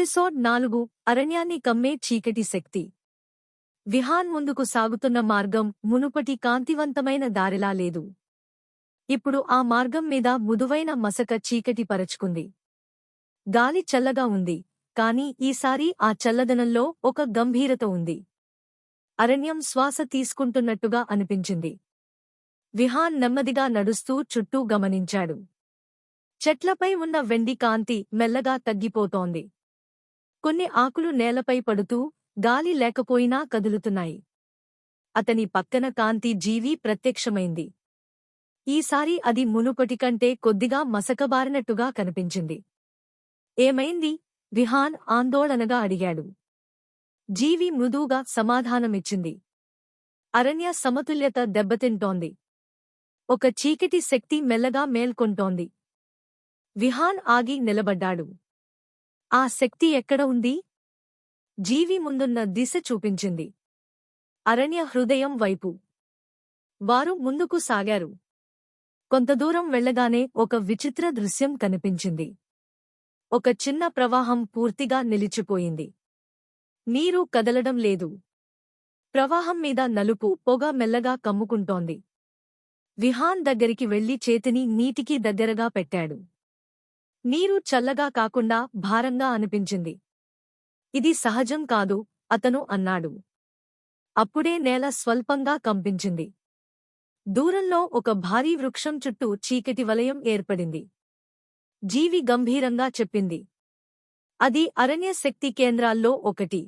Episode 4 అరణ్యాన్ని కమ్మే చీకటి శక్తి. విహాన్ ముందుకు సాగుతున్న మార్గం మునుపటి కాంతివంతమైన దారిలా లేదు. ఇప్పుడు ఆ మార్గం మీద ముదువైన మసక చీకటి పరచుకుంది. గాలి చల్లగా ఉంది, కాని ఈసారి ఆ చల్లదనంలో ఒక గంభీరత ఉంది. అరణ్యం శ్వాస తీసుకుంటున్నట్టుగా అనిపించింది. విహాన్ నెమ్మదిగా నడుస్తూ చుట్టూ గమనించాడు. చెట్లపై ఉన్న వెండి కాంతి మెల్లగా తగ్గిపోతోంది. కొన్ని ఆకులు నేలపై పడుతూ గాలి లేకపోయినా కదులుతున్నాయి. అతని పక్కన కాంతి జీవి ప్రత్యక్షమైంది. ఈసారి అది మునుపటి కంటే కొద్దిగా మసకబారినట్టుగా కనిపించింది. ఏమైంది? విహాన్ ఆందోళనగా అడిగాడు. జీవి మృదువుగా సమాధానమిచ్చింది. అరణ్య సమతుల్యత దెబ్బతింటోంది. ఒక చీకటి శక్తి మెల్లగా మేల్కొంటోంది. విహాన్ ఆగి నిలబడ్డాడు. ఆ శక్తి ఎక్కడ ఉంది? జీవి ముందున్న దిశ చూపించింది. అరణ్య హృదయం వైపు. వారు ముందుకు సాగారు. కొంతదూరం వెళ్లగానే ఒక విచిత్ర దృశ్యం కనిపించింది. ఒక చిన్న ప్రవాహం పూర్తిగా నిలిచిపోయింది. నీరు కదలడం లేదు. ప్రవాహం మీద నలుపు పొగ మెల్లగా కమ్ముకుంటోంది. విహాన్ దగ్గరికి వెళ్లి చేతిని నీటికి దగ్గరగా పెట్టాడు. నీరు చల్లగా కాకుండా భారంగా అనిపించింది. ఇది సహజం కాదు, అతను అన్నాడు. అప్పుడే నేల స్వల్పంగా కంపించింది. దూరంలో ఒక భారీ వృక్షం చుట్టూ చీకటి వలయం ఏర్పడింది. జీవి గంభీరంగా చెప్పింది. అది అరణ్య శక్తి కేంద్రాల్లో ఒకటి.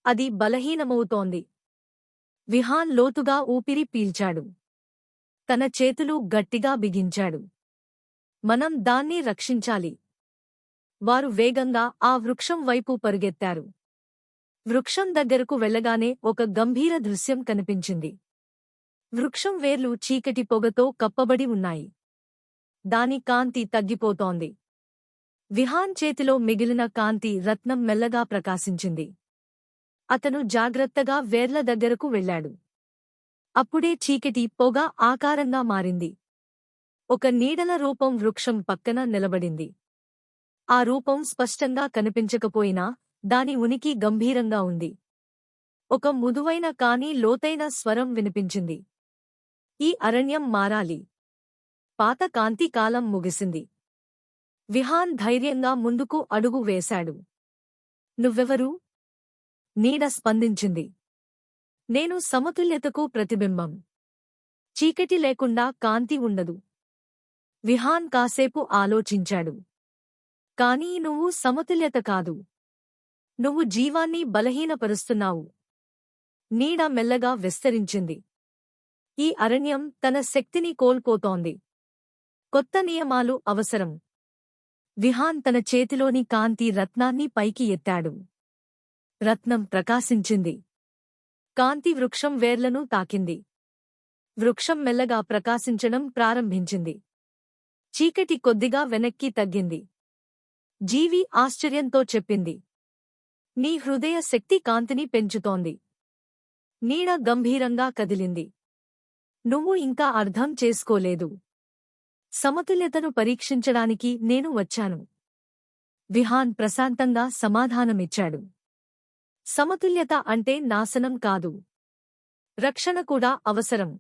అది బలహీనమవుతోంది. విహాన్ లోతుగా ఊపిరి పీల్చాడు. తన చేతులు గట్టిగా బిగించాడు. మనం దాన్ని రక్షించాలి. వారు వేగంగా ఆ వృక్షం వైపు పరుగెత్తారు. వృక్షం దగ్గరకు వెళ్లగానే ఒక గంభీర దృశ్యం కనిపించింది. వృక్షం వేర్లు చీకటి పొగతో కప్పబడి ఉన్నాయి. దాని కాంతి తగ్గిపోతోంది. విహాన్ చేతిలో మిగిలిన కాంతి రత్నం మెల్లగా ప్రకాశించింది. అతను జాగ్రత్తగా వేర్ల దగ్గరకు వెళ్లాడు. అప్పుడే చీకటి పొగ ఆకారంగా మారింది. ఒక నీడల రూపం వృక్షం పక్కన నిలబడింది. ఆ రూపం స్పష్టంగా కనిపించకపోయినా దాని ఉనికి గంభీరంగా ఉంది. ఒక మృదువైన కానీ లోతైన స్వరం వినిపించింది. ఈ అరణ్యం మారాలి. పాత కాంతి కాలం ముగిసింది. విహాన్ ధైర్యంగా ముందుకు అడుగు వేశాడు. నువ్వెవరు? నీడ స్పందించింది. నేను సమతుల్యతకు ప్రతిబింబం. చీకటి లేకుండా కాంతి ఉండదు. విహాన్ కాసేపు ఆలోచించాడు. కానీ నువ్వు సమతుల్యత కాదు. నువ్వు జీవాన్ని బలహీనపరుస్తున్నావు. నీడ మెల్లగా విస్తరించింది. ఈ అరణ్యం తన శక్తిని కోల్పోతోంది. కొత్త నియమాలు అవసరం. విహాన్ తన చేతిలోని కాంతి రత్నాన్ని పైకి ఎత్తాడు. రత్నం ప్రకాశించింది. కాంతి వృక్షం వేర్లను తాకింది. వృక్షం మెల్లగా ప్రకాశించడం ప్రారంభించింది. చీకటి కొద్దిగా వెనక్కి తగ్గింది. జీవి ఆశ్చర్యంతో చెప్పింది. నీ హృదయ శక్తి కాంతిని పెంచుతోంది. నీడ గంభీరంగా కదిలింది. నువ్వు ఇంకా అర్థం చేసుకోలేదు. సమతుల్యతను పరీక్షించడానికి నేను వచ్చాను. విహాన్ ప్రశాంతంగా సమాధానమిచ్చాడు. సమతుల్యత అంటే నాశనం కాదు. రక్షణ కూడా అవసరం.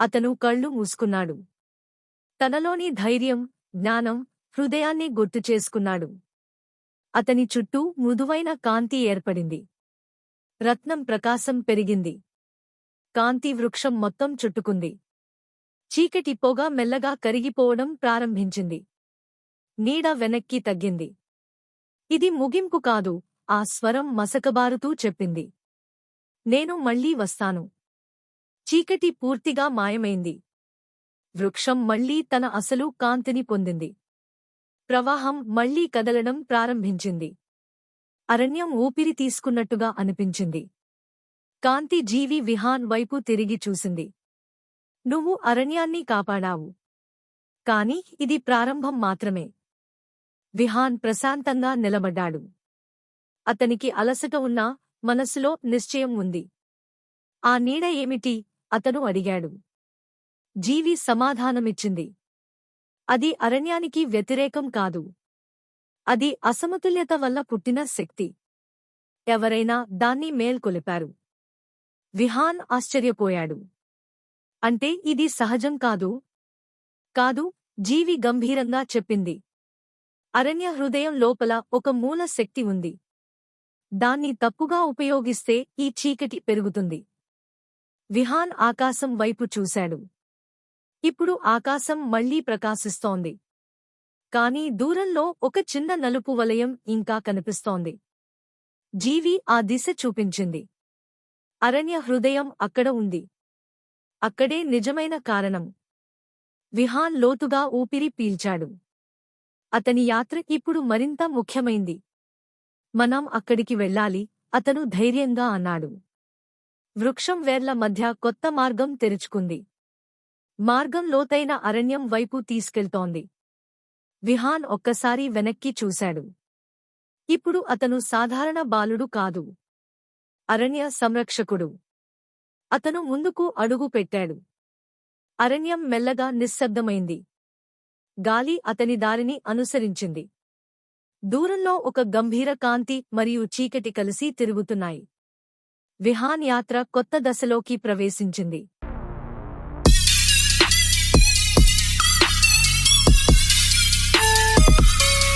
అతను కళ్ళు మూసుకున్నాడు. తనలోని ధైర్యం, జ్ఞానం, హృదయాన్ని గుర్తుచేసుకున్నాడు. అతని చుట్టూ మృదువైన కాంతి ఏర్పడింది. రత్నం ప్రకాశం పెరిగింది. కాంతి వృక్షం మొత్తం చుట్టుకుంది. చీకటి పొగ మెల్లగా కరిగిపోవడం ప్రారంభించింది. నీడ వెనక్కి తగ్గింది. ఇది ముగింపు కాదు, ఆ స్వరం మసకబారుతూ చెప్పింది. నేను మళ్లీ వస్తాను. చీకటి పూర్తిగా మాయమైంది. వృక్షం మళ్లీ తన అసలు కాంతిని పొందింది. ప్రవాహం మళ్లీ కదలడం ప్రారంభించింది. అరణ్యం ఊపిరి తీసుకున్నట్టుగా అనిపించింది. కాంతి జీవి విహాన్ వైపు తిరిగి చూసింది. నువ్వు అరణ్యాన్ని కాపాడావు. కాని ఇది ప్రారంభం మాత్రమే. విహాన్ ప్రశాంతంగా నిలబడ్డాడు. అతనికి అలసట ఉన్నా మనసులో నిశ్చయం ఉంది. ఆ నీడ ఏమిటి? అతను అడిగాడు. జీవి సమాధానమిచ్చింది. అది అరణ్యానికి వ్యతిరేకం కాదు. అది అసమతుల్యత వల్ల పుట్టిన శక్తి. ఎవరైనా దాన్ని మేల్కొలిపారు. విహాన్ ఆశ్చర్యపోయాడు. అంటే ఇది సహజం కాదు? కాదు, జీవి గంభీరంగా చెప్పింది. అరణ్య హృదయం లోపల ఒక మూల శక్తి ఉంది. దాన్ని తప్పుగా ఉపయోగిస్తే ఈ చీకటి పెరుగుతుంది. విహాన్ ఆకాశం వైపు చూశాడు. ఇప్పుడు ఆకాశం మళ్లీ ప్రకాశిస్తోంది. కాని దూరంలో ఒక చిన్న నలుపు వలయం ఇంకా కనిపిస్తోంది. జీవి ఆ దిశ చూపించింది. అరణ్య హృదయం అక్కడ ఉంది. అక్కడే నిజమైన కారణం. విహాన్ లోతుగా ఊపిరి పీల్చాడు. అతని యాత్ర ఇప్పుడు మరింత ముఖ్యమైంది. మనం అక్కడికి వెళ్ళాలి, అతను ధైర్యంగా అన్నాడు. వృక్షం వేర్ల మధ్య కొత్త మార్గం తెరుచుకుంది. మార్గం లోతైన అరణ్యం వైపు తీసుకెళ్తోంది. విహాన్ ఒక్కసారి వెనక్కి చూశాడు. ఇప్పుడు అతను సాధారణ బాలుడు కాదు. అరణ్య సంరక్షకుడు. అతను ముందుకు అడుగు పెట్టాడు. అరణ్యం మెల్లగా నిశ్శబ్దమైంది. గాలి అతని దారిని అనుసరించింది. దూరంలో ఒక గంభీర కాంతి మరియు చీకటి కలిసి తిరుగుతున్నాయి. విహాన్ యాత్ర కొత్త దశలోకి ప్రవేశించింది.